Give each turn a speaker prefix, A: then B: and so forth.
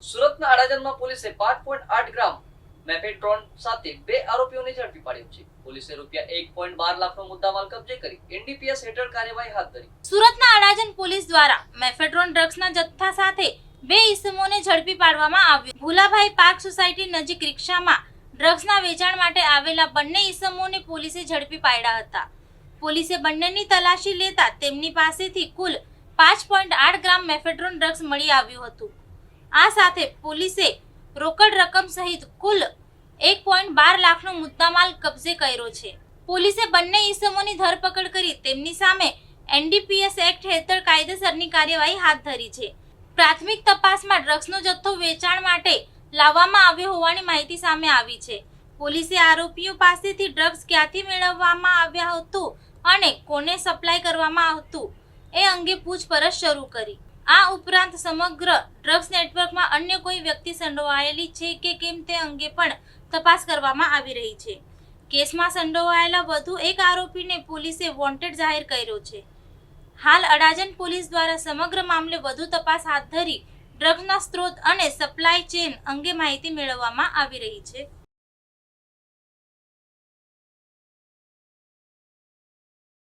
A: સુરતના અડાજણમાં પોલીસે 5.8 ગ્રામ મેફેડ્રોન સાથે 2 આરોપીઓને ઝડપી પાડ્યા છે. પોલીસે રૂપિયા 1.12 લાખનો મુદ્દામાલ કબજે કરી એનડીપીએસ હેઠળ કાર્યવાહી હાથ ધરી.
B: સુરતના અડાજણ પોલીસ દ્વારા મેફેડ્રોન ડ્રગ્સના જથ્થા સાથે 2 ઈસમોને ઝડપી પાડવામાં આવ્યા. ભુલાભાઈ પાર્ક સોસાયટી નજીક રિક્ષામાં ડ્રગ્સના વેચાણ માટે આવેલા બંને ઈસમોને પોલીસે ઝડપી પાડ્યા હતા. પોલીસે બંનેની તલાશી લેતા તેમની પાસેથી કુલ 5.8 ગ્રામ મેફેડ્રોન ડ્રગ્સ મળી આવ્યું હતું. આ સાથે પોલીસે રોકડ રકમ સહિત કુલ 1.12 લાખનો મુદ્દામાલ કબજે કર્યો છે. પોલીસે બંને ઈસમોની ધરપકડ કરી તેમની સામે એનડીપીએસ એક્ટ હેઠળ કાયદેસરની કાર્યવાહી હાથ ધરી છે. પ્રાથમિક તપાસમાં ડ્રગ્સનો જથ્થો વેચાણ માટે લાવવામાં આવ્યો હોવાની માહિતી સામે આવી છે. પોલીસે આરોપીઓ પાસેથી ડ્રગ્સ ક્યાંથી મેળવવામાં આવ્યા હતું અને કોને સપ્લાય કરવામાં આવતું એ અંગે પૂછપરછ શરૂ કરી. આ ઉપરાંત સમગ્ર ડ્રગ્સ નેટવર્કમાં અન્ય કોઈ વ્યક્તિ સંડોવાયેલી છે કે કેમ તે અંગે પણ તપાસ કરવામાં આવી રહી છે. કેસમાં સંડોવાયેલા વધુ એક આરોપીને પોલીસે વોન્ટેડ જાહેર કર્યો છે. હાલ અડાજણ પોલીસ દ્વારા સમગ્ર મામલે વધુ તપાસ હાથ ધરી ડ્રગ્સના સ્ત્રોત અને સપ્લાય ચેઇન અંગે માહિતી મેળવવામાં આવી રહી છે.